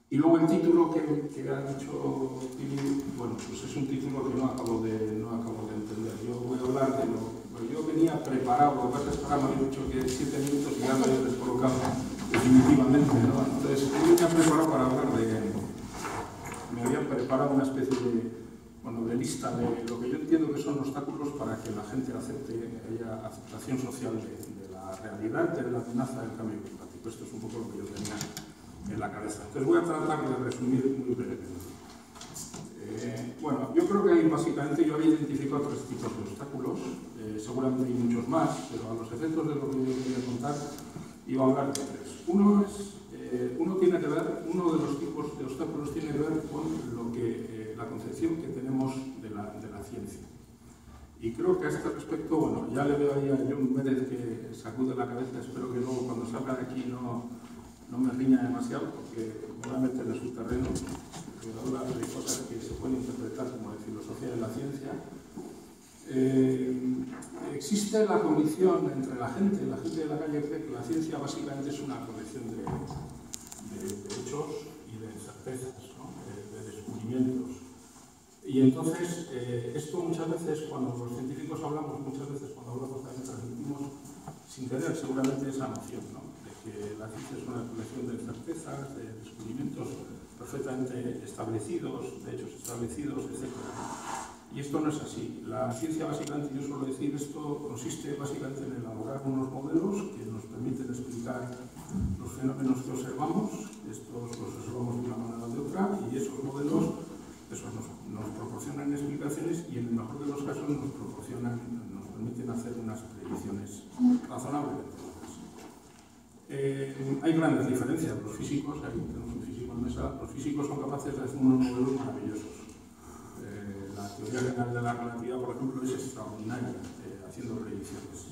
Y luego el título que ha dicho Pili, bueno, pues es un título que no acabo de entender. Yo voy a hablar de lo... Bueno, yo venía preparado, lo que pasa es que ahora me habéis dicho que 7 minutos y ya me habéis descolocado definitivamente, ¿no? Entonces, yo venía preparado para hablar de... Me había preparado una especie de lista de lo que yo entiendo que son obstáculos para que la gente acepte, haya aceptación social de la realidad, de la amenaza del cambio climático. Esto es un poco lo que yo tenía en la cabeza. Entonces voy a tratar de resumir muy brevemente. Bueno, yo creo que básicamente yo había identificado 3 tipos de obstáculos, seguramente hay muchos más, pero a los efectos de lo que yo quería contar iba a hablar de 3. Uno de los tipos de obstáculos tiene que ver con lo que, la concepción que tenemos de la ciencia. Y creo que a este respecto, bueno, ya le veo ahí a John Pérez que sacude la cabeza, espero que luego cuando salga de aquí no me riña demasiado, porque me voy a meter en su terreno, que habla de cosas que se pueden interpretar como de filosofía de la ciencia. Existe la convicción entre la gente de la calle cree que la ciencia básicamente es una colección de hechos y de certezas, ¿no? de descubrimientos. Y entonces, esto muchas veces, cuando los científicos hablamos, también transmitimos sin querer seguramente esa noción, ¿no? De que la ciencia es una colección de certezas, de descubrimientos perfectamente establecidos, de hechos establecidos, etc. Y esto no es así. La ciencia, básicamente, yo suelo decir, esto consiste básicamente en elaborar unos modelos que nos permiten explicar los fenómenos que observamos. Estos los observamos de una manera o de otra, y esos modelos nos proporcionan explicaciones y, en el mejor de los casos, nos permiten hacer unas predicciones razonables. Hay grandes diferencias. Los físicos, aquí tenemos un físico en mesa, los físicos son capaces de hacer unos modelos maravillosos. La teoría general de la relatividad, por ejemplo, es extraordinaria haciendo predicciones.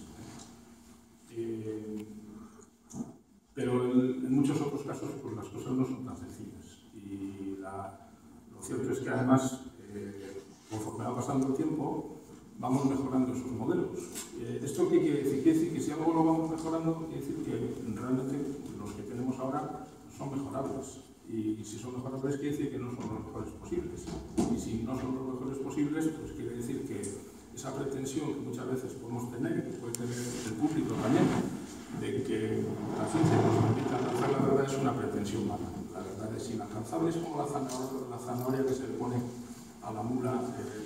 Pero en muchos otros casos pues las cosas no son tan sencillas. Y lo cierto es que además, conforme va pasando el tiempo, vamos mejorando esos modelos. ¿Esto qué quiere decir? Quiere decir que si algo lo vamos mejorando, quiere decir que realmente los que tenemos ahora son mejorables. Y si son mejorables, quiere decir que no son los mejores posibles. Y si no son los mejores posibles, pues quiere decir que esa pretensión que muchas veces podemos tener, que puede tener el público también, de que la ciencia nos permita alcanzar la verdad, es una pretensión mala. La verdad es inalcanzable, es como la zanahoria que se le pone a la mula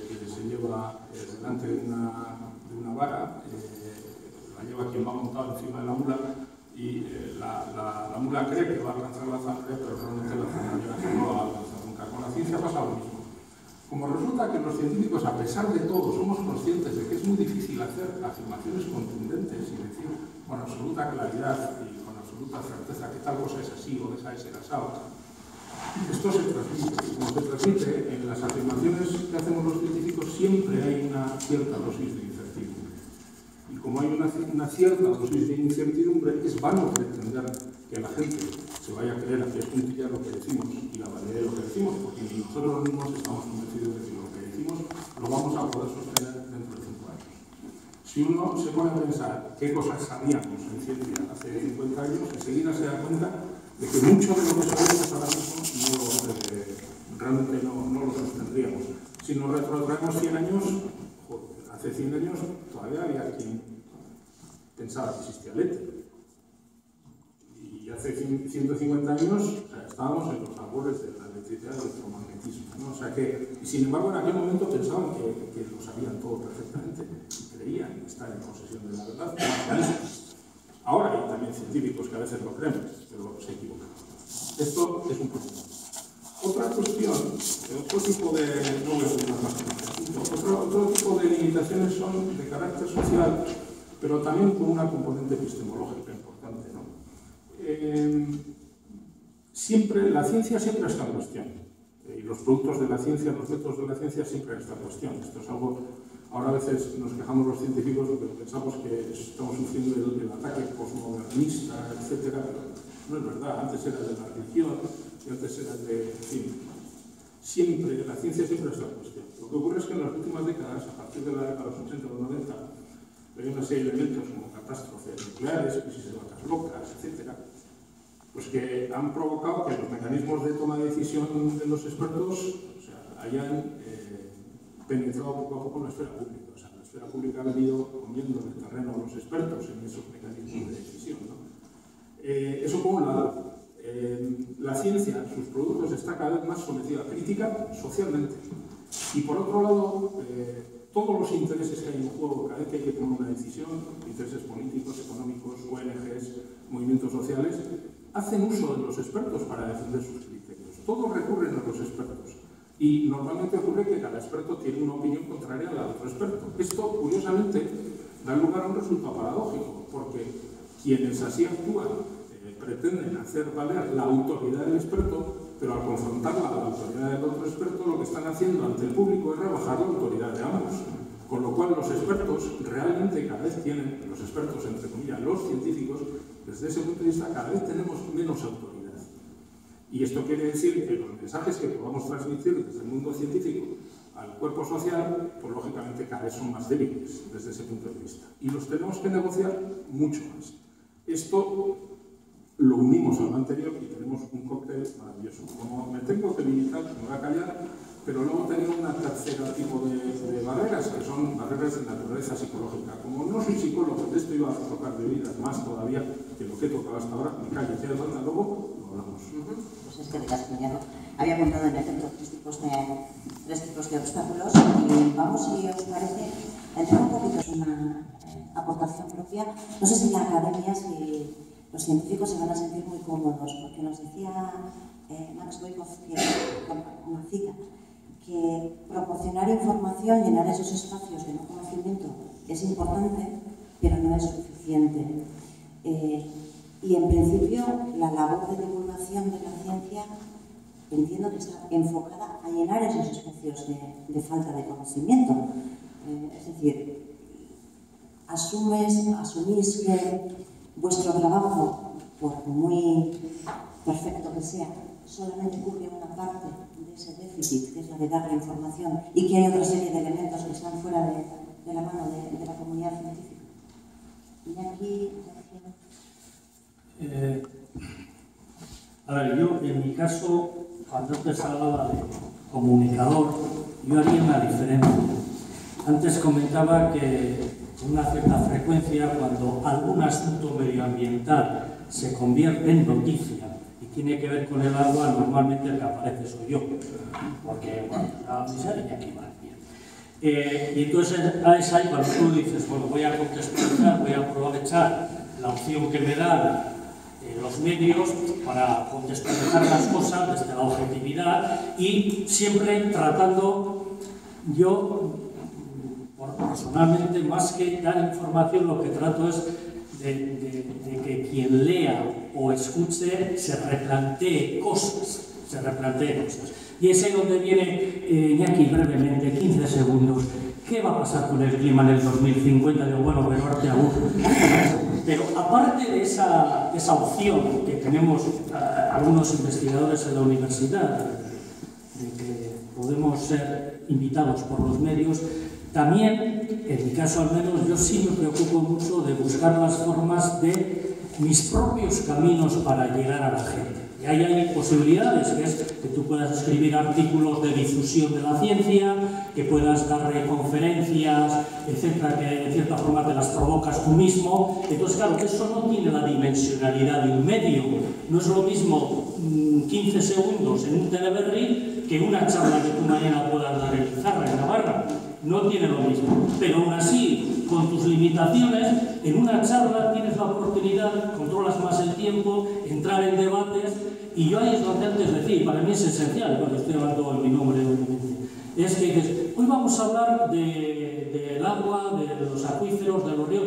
que se lleva delante de una vara, la lleva quien va montado encima de la mula, y la mula cree que va a alcanzar la zanahoria, pero realmente la zanahoria no la va a alcanzar nunca. Con la ciencia pasa lo mismo. Como resulta que los científicos, a pesar de todo, somos conscientes de que es muy difícil hacer afirmaciones contundentes y decir con absoluta claridad y con absoluta certeza que tal cosa es así o esa es así. Esto se transmite. Como se transmite, en las afirmaciones que hacemos los científicos siempre hay una cierta dosis de incertidumbre. Y como hay una cierta dosis de incertidumbre, es vano pretender que la gente se vaya a creer a pie juntillas lo que decimos y la validez de lo que decimos, porque ni nosotros mismos estamos convencidos de que lo que decimos lo vamos a poder sostener dentro de 5 años. Si uno se pone a pensar qué cosas sabíamos en ciencia hace 50 años, enseguida se da cuenta de que mucho de lo que sabemos ahora mismo realmente no lo sostendríamos. Si nos retrotraemos 100 años, hace 100 años todavía había quien pensaba que existía el éter. Y hace 150 años estábamos en los albores de la electricidad y del electromagnetismo, ¿no? O sea que, y sin embargo, en aquel momento pensaban que lo sabían todo perfectamente y creían estar en posesión de la verdad. Ahora hay también científicos que a veces lo creen, pero se equivocan. Esto es un problema. Otra cuestión, otro tipo de limitaciones son de carácter social, pero también con una componente epistemológica importante, ¿no? La ciencia siempre está en cuestión. Y los productos de la ciencia, los métodos de la ciencia siempre están en cuestión. Esto es algo, ahora a veces nos quejamos los científicos porque pensamos que estamos sufriendo el ataque posmodernista, etc. No es verdad, antes era de la religión y antes era de... En fin, siempre, la ciencia siempre está en cuestión. Lo que ocurre es que en las últimas décadas, a partir de la década de los 80 o 90, hay una serie de eventos como catástrofes nucleares, crisis de vacas locas, etc. Pues que han provocado que los mecanismos de toma de decisión de los expertos hayan penetrado poco a poco en la esfera pública. O sea, la esfera pública ha venido comiendo el terreno a los expertos en esos mecanismos de decisión, ¿no? Eso por un lado. La ciencia, sus productos, está cada vez más sometida a crítica socialmente. Y por otro lado, todos los intereses que hay en juego, cada vez que hay que tomar una decisión, intereses políticos, económicos, ONGs, movimientos sociales, hacen uso de los expertos para defender sus criterios. Todos recurren a los expertos. Y normalmente ocurre que cada experto tiene una opinión contraria a la de otro experto. Esto, curiosamente, da lugar a un resultado paradójico, porque quienes así actúan pretenden hacer valer la autoridad del experto, pero al confrontarla a la autoridad del otro experto, lo que están haciendo ante el público es rebajar la autoridad de ambos. Con lo cual, los expertos realmente cada vez tienen, los expertos, entre comillas, los científicos, desde ese punto de vista, cada vez tenemos menos autoridad. Y esto quiere decir que los mensajes que podamos transmitir desde el mundo científico al cuerpo social, pues lógicamente cada vez son más débiles desde ese punto de vista. Y los tenemos que negociar mucho más. Esto lo unimos a lo anterior y tenemos un cóctel maravilloso. Como me tengo que limitar, me voy a callar, pero luego tenemos una tercera tipo de barreras, que son barreras de naturaleza psicológica. Como no soy psicólogo, de esto iba a tocar de vidas más todavía que lo que he tocado hasta ahora, me callo, si hace falta, luego lo hablamos. Pues es que de castellano había apuntado en el centro tres tipos de obstáculos y vamos, si os parece, a entrar un poquito en una aportación propia. No sé si en la academia, si los científicos se van a sentir muy cómodos, porque nos decía Max Boykov, una cita, que proporcionar información, llenar esos espacios de no conocimiento es importante, pero no es suficiente. Y en principio la labor de divulgación de la ciencia entiendo que está enfocada a llenar esos espacios de falta de conocimiento. Es decir, asumís que vuestro trabajo, por muy perfecto que sea, solamente cubre una parte de ese déficit, que es la de dar la información, y que hay otra serie de elementos que están fuera de la mano de la comunidad científica. Y aquí... a ver, yo en mi caso, cuando antes hablaba de comunicador, yo haría una diferencia. Antes comentaba que con una cierta frecuencia, cuando algún asunto medioambiental se convierte en noticia y tiene que ver con el agua, normalmente el que aparece soy yo, porque, bueno, la miseria aquí va bien. Y entonces es ahí cuando tú dices, bueno, voy a contextualizar, voy a aprovechar la opción que me dan los medios para contextualizar las cosas desde la objetividad y siempre tratando yo, personalmente, más que dar información, lo que trato es de que quien lea o escuche se replantee cosas. Y es ahí donde viene, Iñaki, brevemente, 15 segundos, ¿qué va a pasar con el clima en el 2050? Digo, bueno, venarte a Pero aparte de esa opción que tenemos algunos investigadores en la universidad, de que podemos ser invitados por los medios, también, en mi caso al menos, yo sí me preocupo mucho de buscar las formas de mis propios caminos para llegar a la gente. Y ahí hay posibilidades, que es que tú puedas escribir artículos de difusión de la ciencia, que puedas dar conferencias, etcétera, que en cierta forma te las provocas tú mismo. Entonces, claro, eso no tiene la dimensionalidad de un medio. No es lo mismo 15 segundos en un Teleberri que una charla que tú mañana puedas dar en Izarra, en Navarra. No tiene lo mismo. Pero aún así, con tus limitaciones, en una charla tienes la oportunidad, controlas más el tiempo, entrar en debates, y yo ahí es donde antes decía, y para mí es esencial, cuando estoy hablando en mi nombre, obviamente, es que dices, hoy vamos a hablar del agua, de los acuíferos, de los ríos,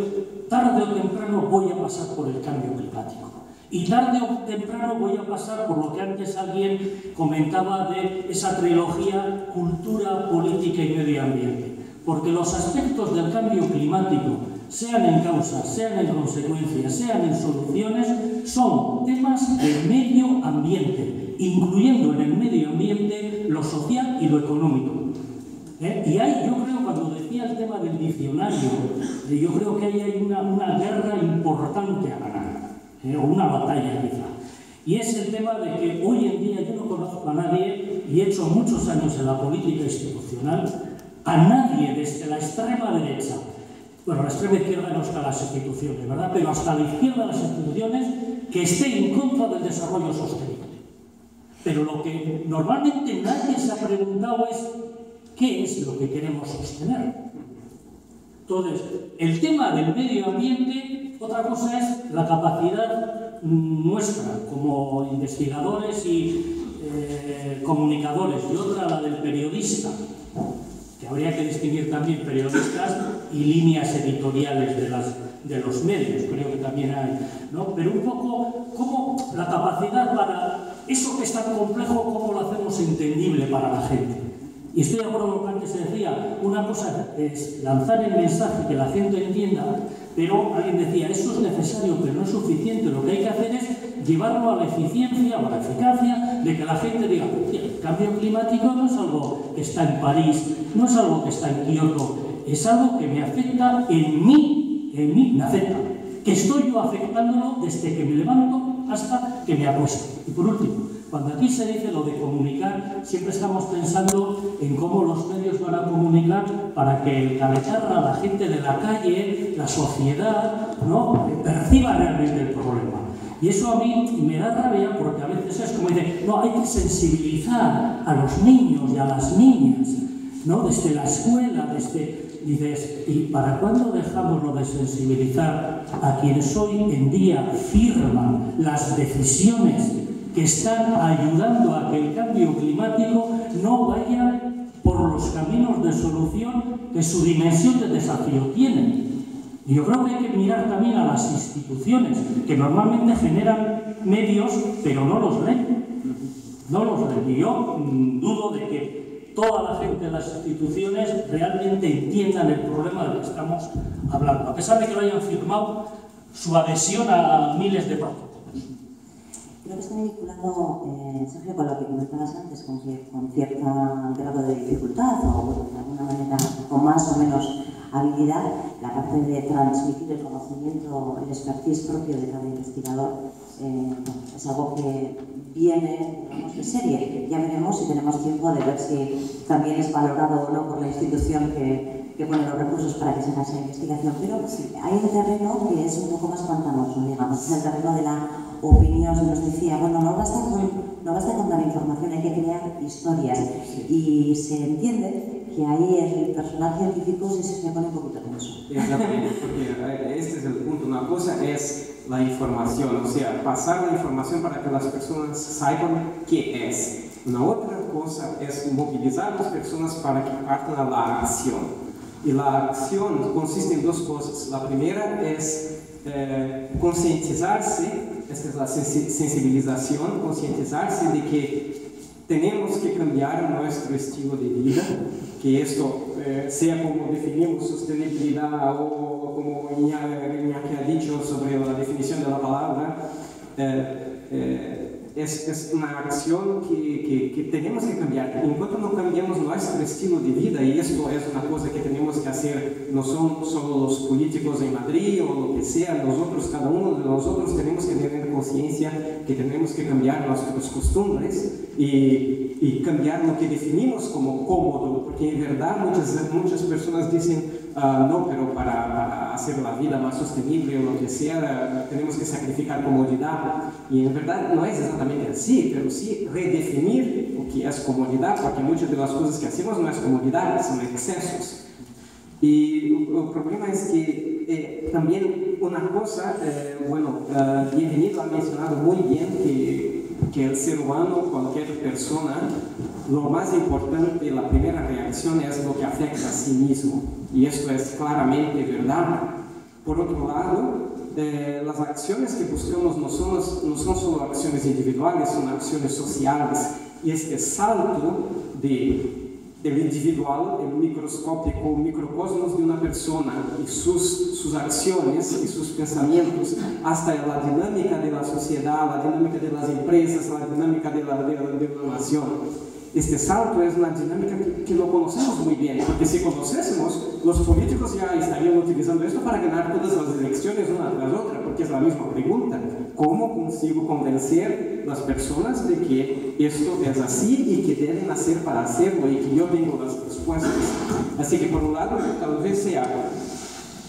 tarde o temprano voy a pasar por el cambio climático. Y tarde o temprano voy a pasar por lo que antes alguien comentaba de esa trilogía cultura, política y medio ambiente. Porque los aspectos del cambio climático, sean en causas, sean en consecuencias, sean en soluciones, son temas del medio ambiente, incluyendo en el medio ambiente lo social y lo económico. Y ahí yo creo, cuando decía el tema del diccionario, yo creo que ahí hay una guerra importante a ganar. O una batalla quizá. Y es el tema de que hoy en día yo no conozco a nadie, y he hecho muchos años en la política institucional, a nadie desde la extrema derecha, bueno, la extrema izquierda no está en las instituciones, ¿verdad? Pero hasta la izquierda de las instituciones, que esté en contra del desarrollo sostenible. Pero lo que normalmente nadie se ha preguntado es ¿qué es lo que queremos sostener? Entonces, el tema del medio ambiente, otra cosa es la capacidad nuestra como investigadores y comunicadores, y otra la del periodista, que habría que distinguir también periodistas y líneas editoriales de los medios, creo que también hay, ¿no? Pero un poco cómo la capacidad para eso que es tan complejo, cómo lo hacemos entendible para la gente. Y estoy de acuerdo con lo que antes se decía, una cosa es lanzar el mensaje que la gente entienda, pero alguien decía, eso es necesario, pero no es suficiente, lo que hay que hacer es llevarlo a la eficiencia o a la eficacia de que la gente diga, el cambio climático no es algo que está en París, no es algo que está en Kioto, es algo que me afecta en mí, me afecta, que estoy yo afectándolo desde que me levanto hasta que me acuesto. Y por último, cuando aquí se dice lo de comunicar, siempre estamos pensando en cómo los medios van a comunicar para que el caletarra, la gente de la calle, la sociedad, ¿no?, perciba realmente el problema. Y eso a mí me da rabia porque a veces es como dice, no, hay que sensibilizar a los niños y a las niñas, ¿no?, desde la escuela, dices, ¿y para cuándo dejamos lo de sensibilizar a quienes hoy en día firman las decisiones que están ayudando a que el cambio climático no vaya por los caminos de solución que su dimensión de desafío tiene? Y yo creo que hay que mirar también a las instituciones, que normalmente generan medios, pero no los leen. No los leen. Y yo dudo de que toda la gente de las instituciones realmente entiendan el problema del que estamos hablando, a pesar de que lo hayan firmado su adhesión a miles de protocolos. Creo que está vinculado, Sergio, con lo que comentabas antes, con cierto grado de dificultad o de alguna manera con más o menos habilidad, la parte de transmitir el conocimiento, el expertise propio de cada investigador, es algo que viene, digamos, de serie. Ya veremos si tenemos tiempo de ver si también es valorado o no por la institución que pone los recursos para que se haga esa investigación. Pero sí, hay un terreno que es un poco más pantanoso, digamos, es el terreno de la opinión. Se nos decía, bueno, no basta con dar información, hay que crear historias. Y se entiende que ahí el personal científico se pone un poquito tenso. Exactamente, porque este es el punto. Una cosa es la información, o sea, pasar la información para que las personas sepan qué es. Una otra cosa es movilizar a las personas para que partan a la acción. Y la acción consiste en dos cosas. La primera es concientizarse, esta es la sensibilización, concientizarse de que tenemos que cambiar nuestro estilo de vida, que esto, sea como definimos sostenibilidad o como Iñaki ha dicho sobre la definición de la palabra, es una acción que tenemos que cambiar. Enquanto no cambiamos nuestro estilo de vida, y esto es una cosa que tenemos que hacer, no son solo los políticos en Madrid o lo que sea, nosotros, cada uno de nosotros tenemos que tener conciencia que tenemos que cambiar nuestras costumbres y cambiar lo que definimos como cómodo, porque en verdad muchas personas dicen, no, pero para hacer la vida más sostenible o lo que sea, tenemos que sacrificar comodidad. Y en verdad no es exactamente así, pero sí redefinir lo que es comodidad, porque muchas de las cosas que hacemos no es comodidad, son excesos. Y el problema es que también una cosa, Bienvenido ha mencionado muy bien que el ser humano, cualquier persona, lo más importante, la primera reacción es lo que afecta a sí mismo. Y esto es claramente verdad. Por otro lado, las acciones que buscamos no son solo acciones individuales, son acciones sociales. Y este salto del individual, el microscópico microcosmos de una persona y sus acciones y sus pensamientos, hasta la dinámica de la sociedad, la dinámica de las empresas, la dinámica de una nación. Este salto es una dinámica que no conocemos muy bien, porque si conociésemos, los políticos ya estarían utilizando esto para ganar todas las elecciones una tras otra, porque es la misma pregunta. ¿Cómo consigo convencer a las personas de que esto es así y que deben hacer para hacerlo y que yo tengo las respuestas? Así que por un lado tal vez sea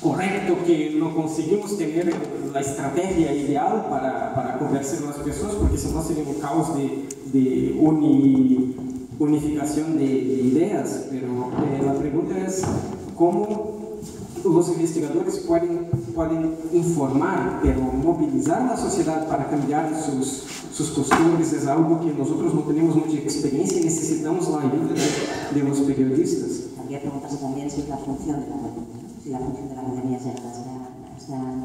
correcto que no conseguimos tener la estrategia ideal para convencer a las personas, porque si no sería un caos de unificación de ideas, pero la pregunta es cómo los investigadores pueden informar, pero movilizar a la sociedad para cambiar sus costumbres es algo que nosotros no tenemos mucha experiencia y necesitamos la ayuda de los periodistas. Habría que preguntarse también si es la función de la academia, si la función de la academia es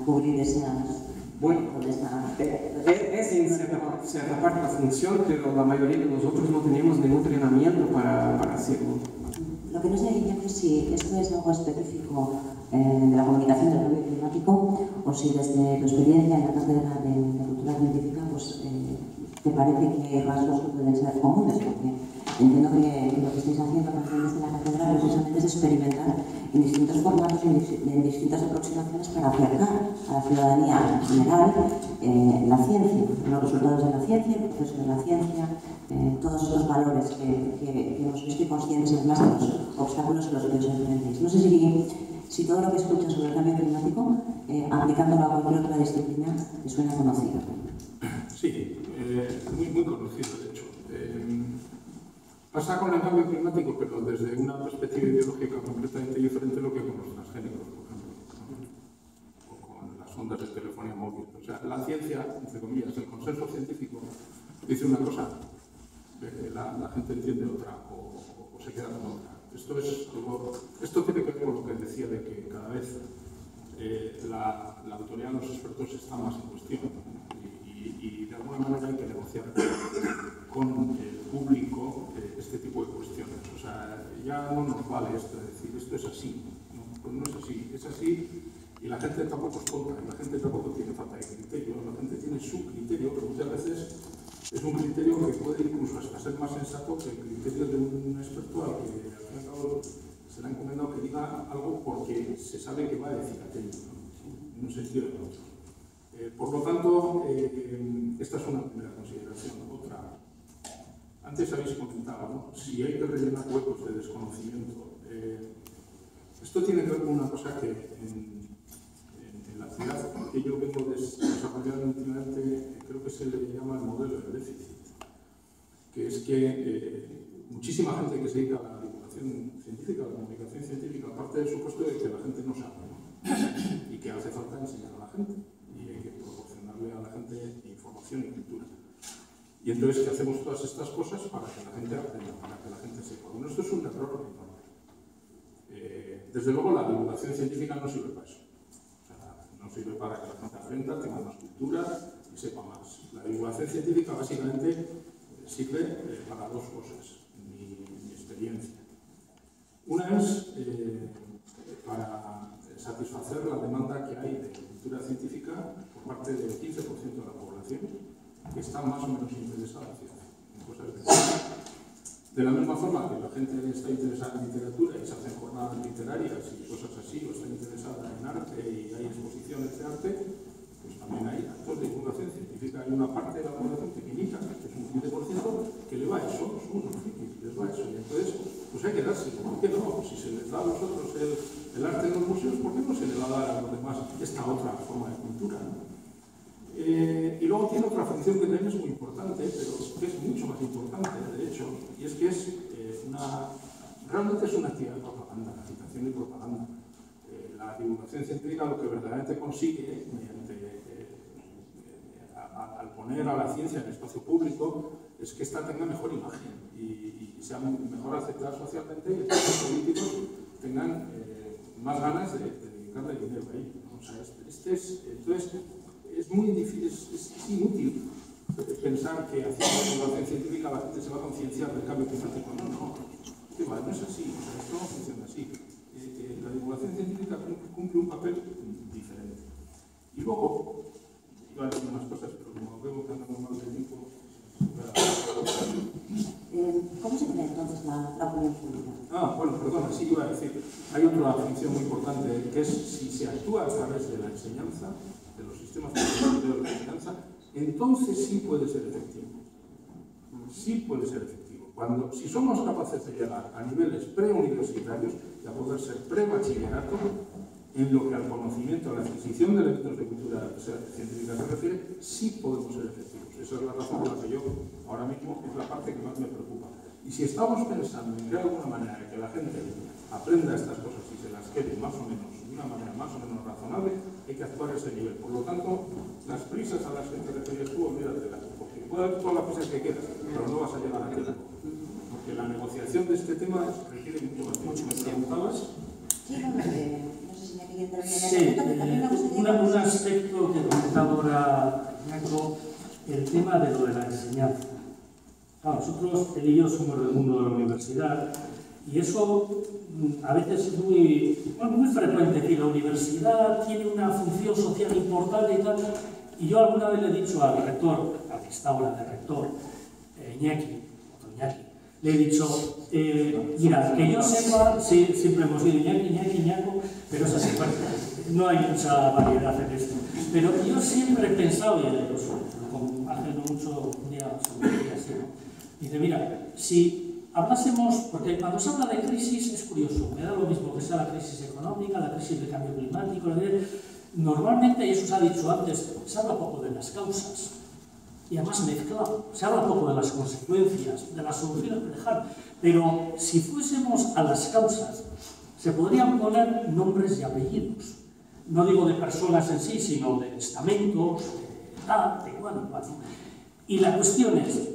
cubrir esas... Bueno, es en cierta parte la función, pero la mayoría de nosotros no tenemos ningún entrenamiento para hacerlo. Lo que no sé, Guillermo, es si esto es algo específico de la comunicación del cambio climático o si desde tu experiencia en la cátedra de cultura científica pues, te parece que hay rasgos que pueden ser comunes, porque entiendo que lo que estáis haciendo desde la cátedra precisamente es experimentar en distintos formatos y en distintas aproximaciones para acercar a la ciudadanía en general la ciencia, los resultados de la ciencia, el proceso de la ciencia, todos esos valores que hemos visto y conscientes además de los obstáculos a los que os enfrentáis. No sé si todo lo que escuchas sobre el cambio climático, aplicándolo a cualquier otra disciplina, te suena conocido. Sí, muy conocido, de hecho. Pasa con el cambio climático, pero desde una perspectiva ideológica completamente diferente a lo que con los transgénicos, por ejemplo, ¿no? O con las ondas de telefonía móvil. O sea, la ciencia, entre comillas, el consenso científico dice una cosa, la gente entiende otra o se queda con otra. Esto tiene que ver con lo que decía de que cada vez la autoridad de los expertos está más en cuestión y de alguna manera hay que negociar con el público este tipo de cuestiones. O sea, ya no nos vale esto de decir esto es así, no, pues no es así, es así y la gente tampoco es tonta, la gente tampoco tiene falta de criterio, la gente tiene su criterio, pero muchas veces es un criterio que puede incluso hasta ser más sensato que el criterio de un experto al que al fin y al cabo se le ha encomendado que diga algo porque se sabe que va a decir aquello, ¿no? En un sentido o en otro. Por lo tanto, esta es una primera consideración. Otra, antes habéis comentado, ¿no? Si hay que rellenar huecos de desconocimiento. Esto tiene que ver con una cosa que en la actividad que yo vengo desarrollando últimamente, creo que se le llama el modelo del déficit, que es que muchísima gente que se dedica a la divulgación científica, a la comunicación científica, parte del supuesto de que la gente no sabe, ¿no? Y que hace falta enseñar a la gente y hay que proporcionarle a la gente información y cultura. Y entonces que hacemos todas estas cosas para que la gente aprenda, para que la gente sepa. Bueno, esto es un error enorme. Desde luego la divulgación científica no sirve para eso. O sea, no sirve para que la gente aprenda, tenga más cultura y sepa más. La divulgación científica básicamente sirve para dos cosas, mi experiencia. Una es para satisfacer la demanda que hay de cultura científica por parte del 15% de la población que está más o menos interesada en cosas de ciencia. De la misma forma que la gente está interesada en literatura y se hacen jornadas literarias y cosas así, o está interesada en arte y hay exposiciones de arte, pues también hay actos de divulgación científica. Hay una parte de la población pequeñita, que es un 15%, que le va a eso, son unos frikis, les va a eso. Y entonces, pues hay que darse, ¿por qué no? Si se les da a los otros el arte en los museos, ¿por qué no se le va a dar a los demás esta otra forma de cultura, ¿no? Y luego tiene otra función que también es muy importante, pero que es mucho más importante, de hecho, y es que es realmente es una actividad de propaganda, agitación y propaganda. La divulgación científica lo que verdaderamente consigue, al poner a la ciencia en el espacio público, es que ésta tenga mejor imagen y sea mejor aceptada socialmente y que los políticos tengan más ganas de dedicarle dinero a ello, ¿no? O sea, entonces, es muy difícil, es inútil pensar que haciendo divulgación científica la gente se va a concienciar del cambio climático. No es así, o sea, esto no funciona así. La divulgación científica cumple un papel diferente. Y luego, iba a decir unas cosas, pero como veo que andamos mal de tiempo... ¿Cómo se crea entonces la opinión pública? Bueno, perdona, sí iba a decir, hay otra función muy importante, que es si se actúa a través de la enseñanza, de los sistemas de la enseñanza, entonces sí puede ser efectivo. Sí puede ser efectivo. Si somos capaces de llegar a niveles preuniversitarios y a poder ser pre-bachillerato, en lo que al conocimiento, a la adquisición de elementos de cultura científica se refiere, sí podemos ser efectivos. Esa es la razón por la que yo ahora mismo es la parte que más me preocupa. Y si estamos pensando en de alguna manera que la gente aprenda estas cosas y se las quede más o menos, de una manera más o menos razonable, hay que actuar a ese nivel. Por lo tanto, las prisas a las que te referías tú, olvídatelas, porque puedes hacer todas las prisas que quieras, pero no vas a llegar a tiempo. Porque la negociación de este tema requiere mucho más tiempo. ¿Me preguntabas? Sí, no sé si me quiere intervenir en Sí, el punto, que también me gustaría... un aspecto que comentaba ahora Jaco, el tema de lo de la enseñanza. Claro, nosotros, él y yo, somos del mundo de la universidad y eso a veces es muy frecuente, que la universidad tiene una función social importante y tal. Y yo alguna vez le he dicho al rector, al que está ahora de rector, Iñaki, le he dicho, mira, que yo sepa, sí, siempre hemos ido Iñaki, pero eso sí, bueno, no hay mucha variedad en esto. Pero yo siempre he pensado, y hace no mucho, un día así, ¿no? Dice, mira, si hablásemos, porque cuando se habla de crisis es curioso, me da lo mismo que sea la crisis económica, la crisis del cambio climático, normalmente, y eso se ha dicho antes, se habla poco de las causas. Y además mezclado, se habla poco de las consecuencias, de las soluciones que dejar, pero si fuésemos a las causas, se podrían poner nombres y apellidos. No digo de personas en sí, sino de estamentos, de tal, de cual y cual. Y la cuestión es,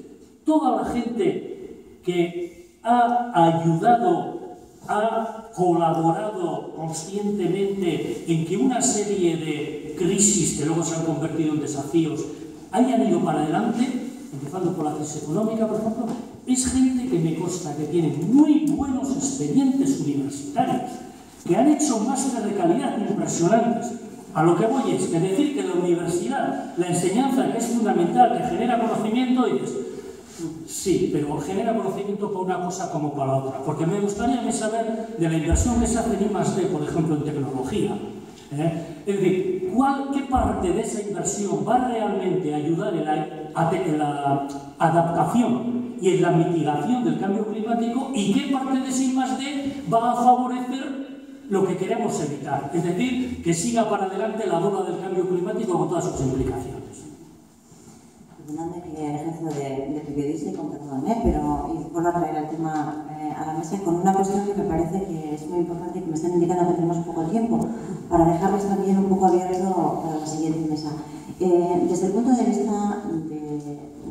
toda la gente que ha ayudado, ha colaborado conscientemente en que una serie de crisis que luego se han convertido en desafíos hayan ido para adelante, empezando por la crisis económica, por ejemplo, es gente que me consta que tiene muy buenos expedientes universitarios, que han hecho másteres de calidad impresionantes. A lo que voy es que decir que la universidad, la enseñanza que es fundamental, que genera conocimiento, y dices, sí, pero genera conocimiento para una cosa como para otra. Porque me gustaría saber de la inversión que se hace en I+D, por ejemplo, en tecnología. Es decir, ¿qué parte de esa inversión va realmente a ayudar en la adaptación y en la mitigación del cambio climático y qué parte de ese I+D va a favorecer lo que queremos evitar? Es decir, que siga para adelante la bola del cambio climático con todas sus implicaciones. Perdóname que ejerzo de periodista y con perdón, pero vuelvo a traer el tema a la mesa con una cuestión que me parece que es muy importante y que me están indicando que tenemos poco tiempo para dejarles también un poco abierto para la siguiente mesa. Desde el punto de vista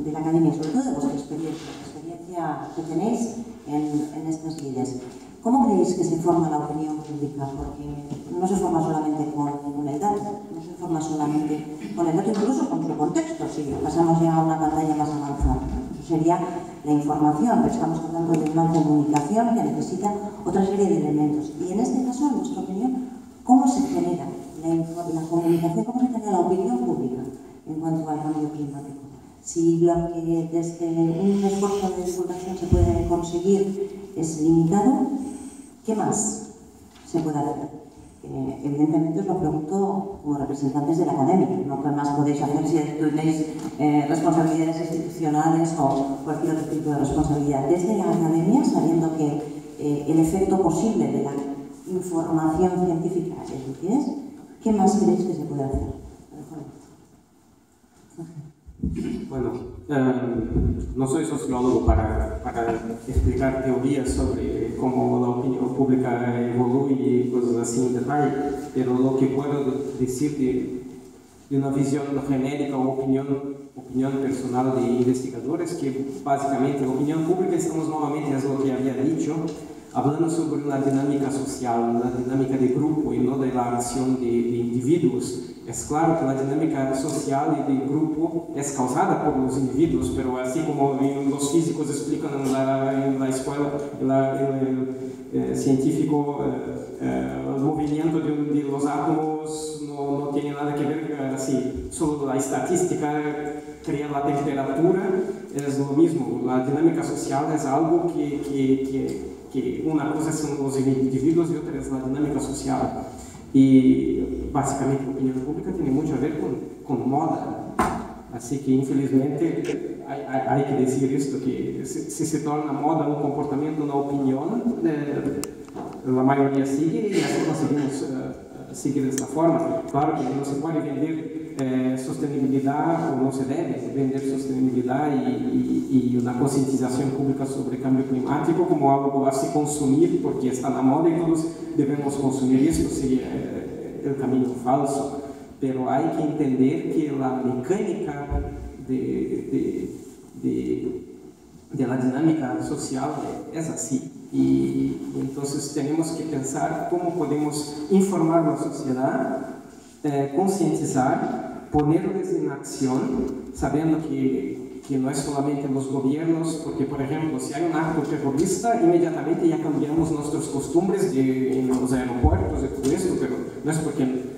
de la academia, sobre todo de vuestra experiencia, la experiencia que tenéis en estas lides, ¿cómo creéis que se forma la opinión pública? Porque no se forma solamente con el dato, no se forma solamente con el dato, incluso con su contexto, si pasamos ya a una pantalla más avanzada. Eso sería la información, pero estamos hablando de una comunicación que necesita otra serie de elementos. Y en este caso, en vuestra opinión, ¿cómo se genera la comunicación, cómo se genera la opinión pública en cuanto al cambio climático? Si lo que desde un esfuerzo de divulgación se puede conseguir es limitado, ¿qué más se puede hacer? Evidentemente os lo pregunto como representantes de la academia, no qué más podéis hacer si tenéis responsabilidades institucionales o cualquier otro tipo de responsabilidad. Desde la academia, sabiendo que el efecto posible de la información científica es lo que es, ¿qué más creéis que se puede hacer? Bueno, no soy sociólogo para explicar teorías sobre cómo la opinión pública evoluye y cosas así en detalle, pero lo que puedo decir de una visión genérica o opinión personal de investigadores, que básicamente la opinión pública, estamos nuevamente, es lo que había dicho, hablando sobre una dinámica social, una dinámica de grupo y no de la acción de individuos. Es claro que la dinámica social y de grupo es causada por los individuos, pero así como los físicos explican en la escuela, el científico, el movimiento de los átomos no tiene nada que ver, así, solo la estadística crea la temperatura, es lo mismo. La dinámica social es algo que una cosa son los individuos y otra es la dinámica social. Y básicamente la opinión pública tiene mucho a ver con moda. Así que, infelizmente, hay que decir esto, que si se torna moda un comportamiento, una opinión, la mayoría sigue y así conseguimos seguir de esta forma. Claro que no se puede vender sostenibilidad, o no se debe vender sostenibilidad y una concientización pública sobre cambio climático como algo así consumir, porque está en la moda y todos debemos consumir. Esto sería el camino falso. Pero hay que entender que la mecánica de la dinámica social es así. Y entonces tenemos que pensar cómo podemos informar a la sociedad, concientizar, ponerles en acción, sabiendo que no es solamente los gobiernos, porque, por ejemplo, si hay un acto terrorista, inmediatamente ya cambiamos nuestras costumbres en los aeropuertos y todo eso, pero no es porque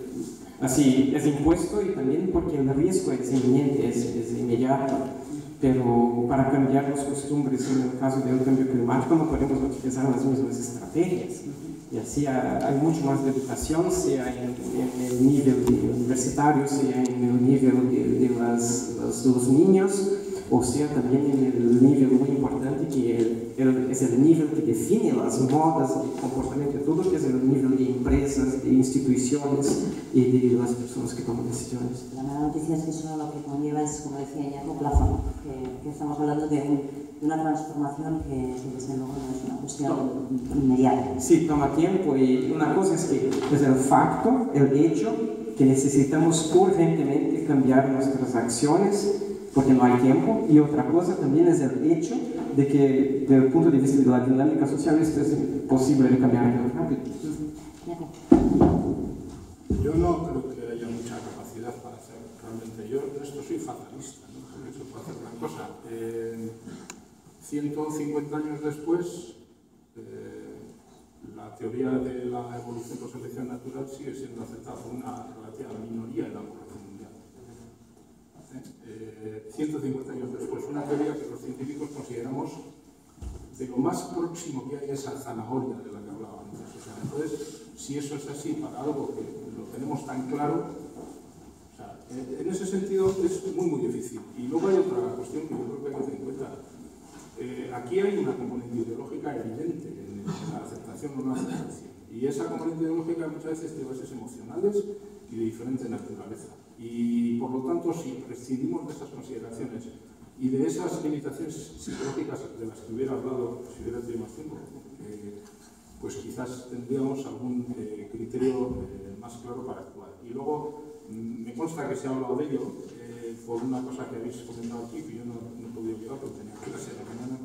así es impuesto y también porque el riesgo es inminente, es inmediato. Pero para cambiar las costumbres en el caso del cambio climático no podemos utilizar las mismas estrategias. Y así hay mucho más dedicación, sea en el nivel universitario, sea en el nivel de los niños, o sea también en el nivel muy importante que es el nivel que define las modas, el comportamiento de todo, que es el nivel de empresas, de instituciones y de las personas que toman decisiones. La mala noticia es que eso lo que conlleva es, como decía Iñaco, plazo, que estamos hablando de una transformación que desde luego no es una cuestión inmediata. Sí, toma tiempo, y una cosa es que es el facto, el hecho, que necesitamos urgentemente cambiar nuestras acciones porque no hay tiempo, y otra cosa también es el hecho de que desde el punto de vista de la dinámica social esto es imposible de cambiar muy rápido. Yo no creo que haya mucha capacidad para hacer realmente. Yo en esto soy fatalista, ¿no? Porque se puede hacer una cosa. 150 años después, la teoría de la evolución por selección natural sigue siendo aceptada por una relativa minoría en la población mundial. 150 años después, una teoría que los científicos consideramos de lo más próximo que hay a esa zanahoria de la que hablaba antes. O sea, entonces, si eso es así para algo que lo tenemos tan claro, o sea, en ese sentido es muy, muy difícil. Y luego hay otra cuestión que yo creo que hay que tener en cuenta. Aquí hay una componente ideológica evidente en la aceptación o no aceptación. Y esa componente ideológica muchas veces tiene bases emocionales y de diferente naturaleza. Y por lo tanto, si prescindimos de esas consideraciones y de esas limitaciones psicológicas de las que hubiera hablado, si hubiera tenido más tiempo, pues quizás tendríamos algún criterio más claro para actuar. Y luego, me consta que se ha hablado de ello, por una cosa que habéis comentado aquí, que yo no he podido llegar porque tenía clase de la mañana,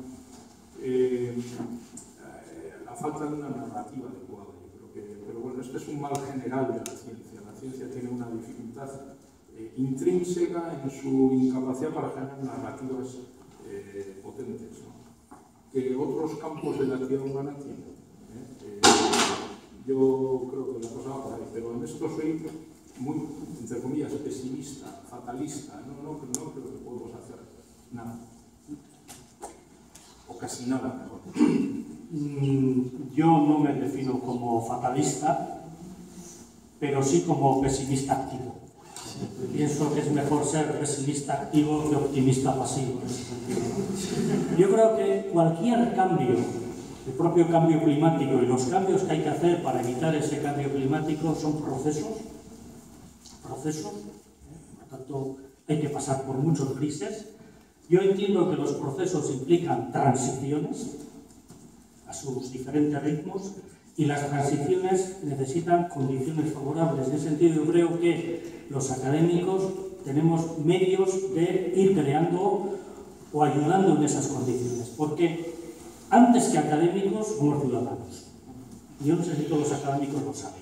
la falta de una narrativa adecuada. Yo creo que, pero bueno, este es un mal general de la ciencia. La ciencia tiene una dificultad intrínseca en su incapacidad para generar narrativas potentes, ¿no? Que otros campos de la actividad humana tienen. Yo creo que la cosa va por ahí, pero en esto soy muy, entre comillas, pesimista, fatalista. No creo que podemos hacer nada. O casi nada, mejor. Yo no me defino como fatalista, pero sí como pesimista activo. Pienso que es mejor ser pesimista activo que optimista pasivo. Yo creo que cualquier cambio, el propio cambio climático y los cambios que hay que hacer para evitar ese cambio climático son procesos, por tanto hay que pasar por muchos grises. Yo entiendo que los procesos implican transiciones a sus diferentes ritmos y las transiciones necesitan condiciones favorables. En ese sentido, yo creo que los académicos tenemos medios de ir creando o ayudando en esas condiciones, porque antes que académicos somos ciudadanos. Yo no sé si todos los académicos lo saben,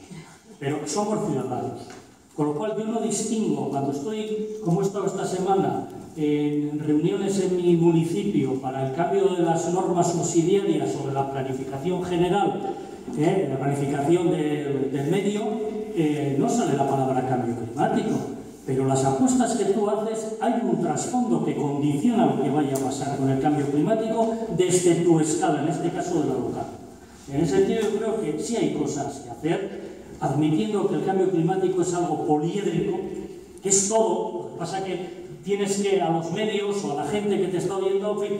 pero somos ciudadanos. Con lo cual yo no distingo, cuando estoy, como he estado esta semana, en reuniones en mi municipio para el cambio de las normas subsidiarias sobre la planificación general, la planificación del medio, no sale la palabra cambio climático, pero las apuestas que tú haces, hay un trasfondo que condiciona lo que vaya a pasar con el cambio climático desde tu escala, en este caso de la local. En ese sentido yo creo que sí hay cosas que hacer, admitiendo que el cambio climático es algo poliédrico, que es todo. Lo que pasa es que tienes que, a los medios o a la gente que te está oyendo, en fin,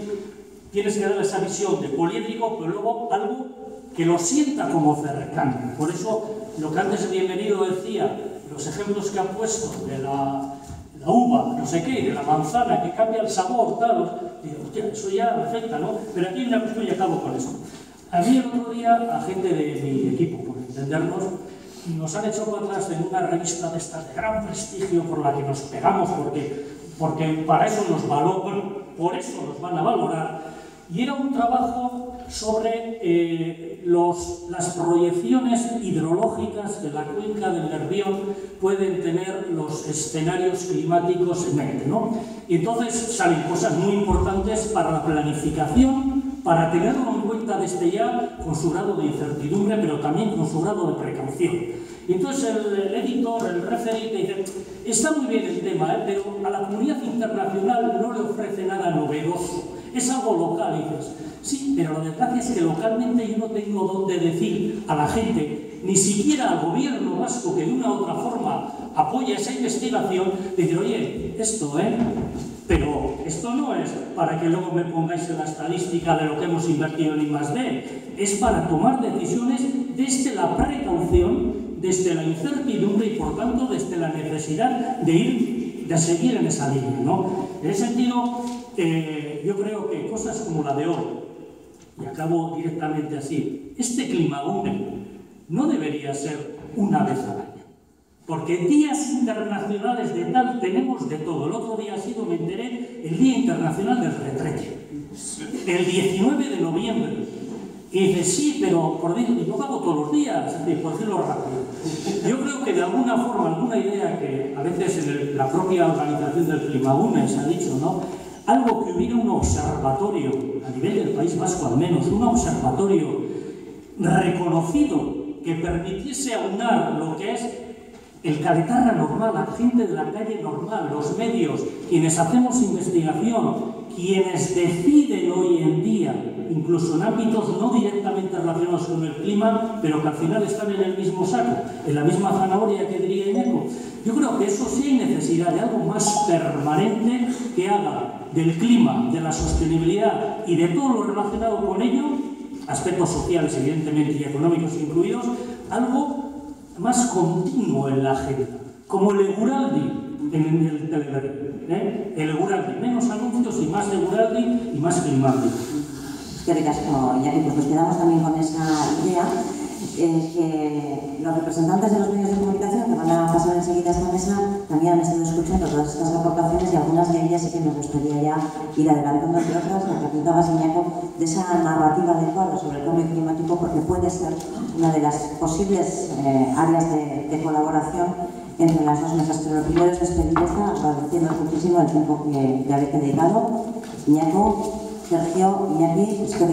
tienes que darle esa visión de poliédrico, pero luego algo que lo sienta como cercano. Por eso, lo que antes Bienvenido decía, los ejemplos que ha puesto de la uva, no sé qué, de la manzana, que cambia el sabor, tal, digo, hostia, eso ya me afecta, ¿no? Pero aquí hay una cuestión y acabo con eso. A mí el otro día, a gente de mi equipo, por entendernos, nos han hecho para atrás en una revista de estas de gran prestigio por la que nos pegamos, porque para eso nos valoran, por eso nos van a valorar, y era un trabajo sobre las proyecciones hidrológicas que la cuenca del Nervión pueden tener los escenarios climáticos en mente, ¿no? Y entonces salen cosas muy importantes para la planificación, para tenerlo en cuenta desde ya con su grado de incertidumbre, pero también con su grado de precaución. Y entonces el editor, el referee, te dice, está muy bien el tema, pero a la comunidad internacional no le ofrece nada novedoso, es algo local. Y dices, sí, pero la desgracia es que localmente yo no tengo dónde decir a la gente, ni siquiera al gobierno vasco que de una u otra forma apoya esa investigación, decir, oye, esto, pero esto no es para que luego me pongáis en la estadística de lo que hemos invertido en I+D, es para tomar decisiones desde la precaución, desde la incertidumbre y por tanto desde la necesidad de seguir en esa línea, ¿no? En ese sentido, yo creo que cosas como la de hoy, y acabo directamente así, este Climagune no debería ser una vez al año. Porque días internacionales de tal tenemos de todo. El otro día me enteré, el Día Internacional del Retrete, el 19 de noviembre. Y dice, sí, pero por decir, yo lo hago todos los días, por decirlo rápido. Yo creo que de alguna forma, alguna idea que a veces en la propia organización del Climagune se ha dicho, ¿no? Algo que hubiera un observatorio, a nivel del País Vasco al menos, un observatorio reconocido que permitiese aunar lo que es el caretarra normal, la gente de la calle normal, los medios, quienes hacemos investigación, quienes deciden hoy en día, incluso en ámbitos no directamente relacionados con el clima, pero que al final están en el mismo saco, en la misma zanahoria que diría Iñaco. Yo creo que eso sí hay necesidad de algo más permanente que haga del clima, de la sostenibilidad y de todo lo relacionado con ello, aspectos sociales evidentemente y económicos incluidos, algo más continuo en la agenda, como el Eguraldi en el teleberri, el Eguraldi, menos anuncios y más Eguraldi y más Climaldi. Que ricasco, Iñaki, pues nos quedamos también con esa idea, que los representantes de los medios de comunicación que van a pasar enseguida a esta mesa también han estado escuchando todas estas aportaciones y algunas de ellas sí que nos gustaría ya ir adelantando, entre otras, la que apuntabas, Iñaco, de esa narrativa adecuada sobre el cambio climático, porque puede ser una de las posibles áreas de colaboración entre las dos mesas. Pero lo primero es despedir esta, agradeciendo muchísimo el tiempo que le habéis dedicado. Iñaco, Sergio, Iñaki, es que